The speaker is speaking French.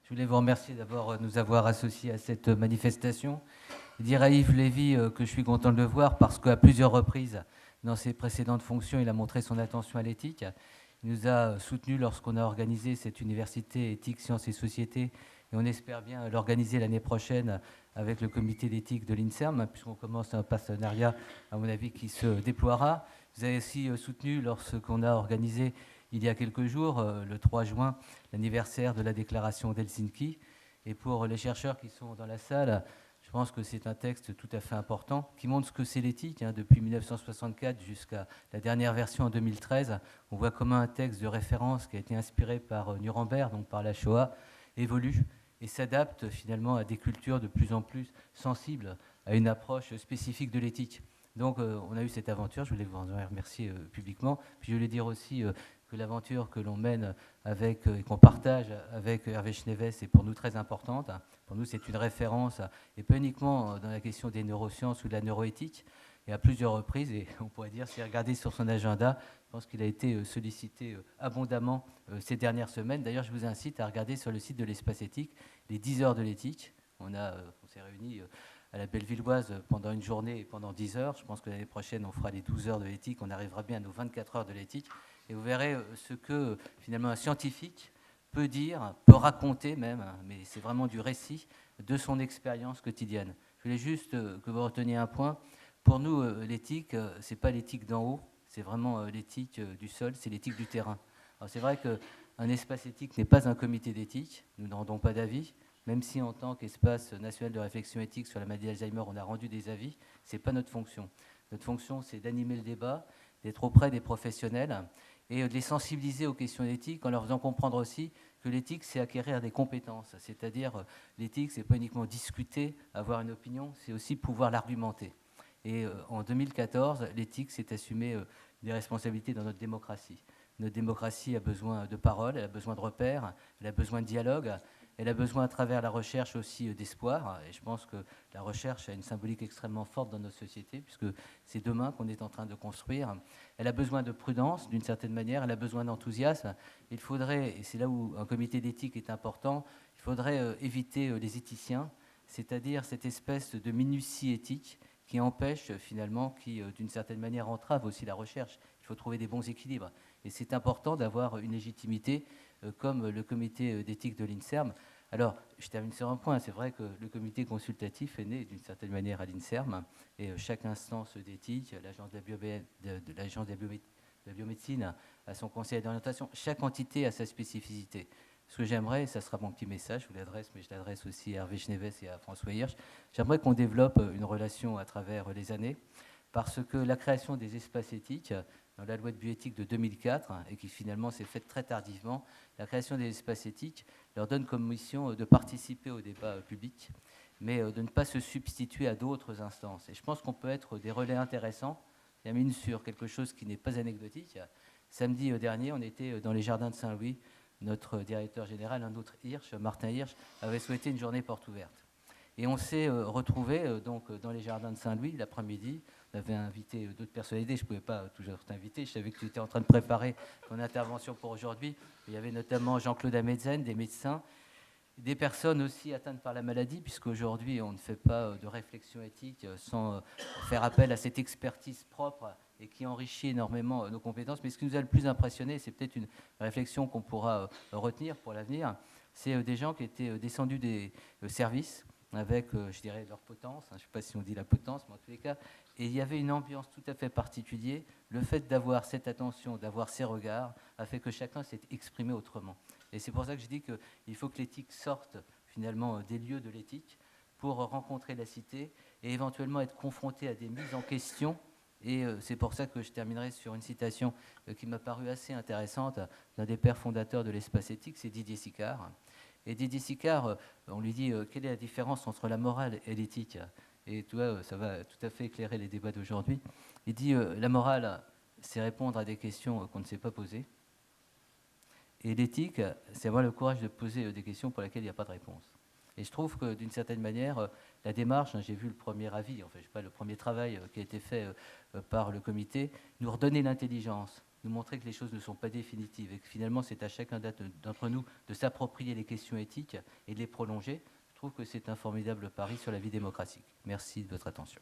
Je voulais vous remercier d'abord de nous avoir associés à cette manifestation. Dire à Yves Lévy que je suis content de le voir parce qu'à plusieurs reprises, dans ses précédentes fonctions, il a montré son attention à l'éthique. Il nous a soutenus lorsqu'on a organisé cette université éthique, sciences et société, et on espère bien l'organiser l'année prochaine avec le comité d'éthique de l'INSERM, puisqu'on commence un partenariat, à mon avis, qui se déploiera. Vous avez aussi soutenu lorsqu'on a organisé, il y a quelques jours, le 3 juin, l'anniversaire de la déclaration d'Helsinki. Et pour les chercheurs qui sont dans la salle, je pense que c'est un texte tout à fait important qui montre ce que c'est l'éthique. Depuis 1964 jusqu'à la dernière version en 2013, on voit comment un texte de référence qui a été inspiré par Nuremberg, donc par la Shoah, évolue et s'adapte finalement à des cultures de plus en plus sensibles à une approche spécifique de l'éthique. Donc on a eu cette aventure, je voulais vous en remercier publiquement. Puis je voulais dire aussi que l'aventure que l'on mène avec, et qu'on partage avec Hervé Schneves est pour nous très importante. Pour nous, c'est une référence, et pas uniquement dans la question des neurosciences ou de la neuroéthique, et à plusieurs reprises, et on pourrait dire, si regardé sur son agenda, je pense qu'il a été sollicité abondamment ces dernières semaines. D'ailleurs, je vous incite à regarder sur le site de l'Espace Éthique les 10 heures de l'éthique. On s'est réunis à la Bellevilloise pendant une journée et pendant 10 heures. Je pense que l'année prochaine, on fera les 12 heures de l'éthique. On arrivera bien à nos 24 heures de l'éthique. Et vous verrez ce que, finalement, un scientifique peut dire, peut raconter même, mais c'est vraiment du récit de son expérience quotidienne. Je voulais juste que vous reteniez un point. Pour nous, l'éthique, c'est pas l'éthique d'en haut, c'est vraiment l'éthique du sol, c'est l'éthique du terrain. Alors c'est vrai qu'un espace éthique n'est pas un comité d'éthique, nous ne rendons pas d'avis, même si en tant qu'espace national de réflexion éthique sur la maladie d'Alzheimer, on a rendu des avis, ce n'est pas notre fonction. Notre fonction, c'est d'animer le débat, d'être auprès des professionnels et de les sensibiliser aux questions d'éthique en leur faisant comprendre aussi que l'éthique, c'est acquérir des compétences. C'est-à-dire, l'éthique, c'est pas uniquement discuter, avoir une opinion, c'est aussi pouvoir l'argumenter. Et en 2014, l'éthique s'est assumée des responsabilités dans notre démocratie. Notre démocratie a besoin de parole, elle a besoin de repères, elle a besoin de dialogue, elle a besoin à travers la recherche aussi d'espoir. Et je pense que la recherche a une symbolique extrêmement forte dans nos sociétés, puisque c'est demain qu'on est en train de construire. Elle a besoin de prudence, d'une certaine manière, elle a besoin d'enthousiasme. Il faudrait, et c'est là où un comité d'éthique est important, il faudrait éviter les éthiciens, c'est-à-dire cette espèce de minutie éthique qui empêche finalement, qui d'une certaine manière entrave aussi la recherche. Il faut trouver des bons équilibres. Et c'est important d'avoir une légitimité comme le comité d'éthique de l'INSERM. Alors, je termine sur un point. C'est vrai que le comité consultatif est né d'une certaine manière à l'INSERM et chaque instance d'éthique, l'agence de la biomédecine a son conseil d'orientation. Chaque entité a sa spécificité. Ce que j'aimerais, et ça sera mon petit message, je vous l'adresse, mais je l'adresse aussi à Hervé Schneves et à François Hirsch, j'aimerais qu'on développe une relation à travers les années, parce que la création des espaces éthiques, dans la loi de bioéthique de 2004, et qui finalement s'est faite très tardivement, la création des espaces éthiques leur donne comme mission de participer au débat public, mais de ne pas se substituer à d'autres instances. Et je pense qu'on peut être des relais intéressants. Il y a mine sur quelque chose qui n'est pas anecdotique. Samedi dernier, on était dans les jardins de Saint-Louis. Notre directeur général, un autre Hirsch, Martin Hirsch, avait souhaité une journée porte ouverte. Et on s'est retrouvés donc, dans les jardins de Saint-Louis l'après-midi. On avait invité d'autres personnalités, je ne pouvais pas toujours t'inviter, je savais que tu étais en train de préparer ton intervention pour aujourd'hui. Il y avait notamment Jean-Claude Ametzen, des médecins, des personnes aussi atteintes par la maladie, puisqu'aujourd'hui on ne fait pas de réflexion éthique sans faire appel à cette expertise propre et qui enrichit énormément nos compétences. Mais ce qui nous a le plus impressionné, c'est peut-être une réflexion qu'on pourra retenir pour l'avenir, c'est des gens qui étaient descendus des services avec, je dirais, leur potence, je ne sais pas si on dit la potence, mais en tous les cas, et il y avait une ambiance tout à fait particulière. Le fait d'avoir cette attention, d'avoir ces regards, a fait que chacun s'est exprimé autrement. Et c'est pour ça que je dis qu'il faut que l'éthique sorte finalement des lieux de l'éthique pour rencontrer la cité et éventuellement être confronté à des mises en question. Et c'est pour ça que je terminerai sur une citation qui m'a paru assez intéressante d'un des pères fondateurs de l'espace éthique, c'est Didier Sicard. Et Didier Sicard, on lui dit quelle est la différence entre la morale et l'éthique. Et tu vois, ça va tout à fait éclairer les débats d'aujourd'hui. Il dit la morale, c'est répondre à des questions qu'on ne sait pas poser. Et l'éthique, c'est avoir le courage de poser des questions pour lesquelles il n'y a pas de réponse. Et je trouve que d'une certaine manière, la démarche, j'ai vu le premier avis, enfin, je sais pas, le premier travail qui a été fait par le comité, nous redonner l'intelligence. nous montrer que les choses ne sont pas définitives et que finalement c'est à chacun d'entre nous de s'approprier les questions éthiques et de les prolonger. Je trouve que c'est un formidable pari sur la vie démocratique. Merci de votre attention.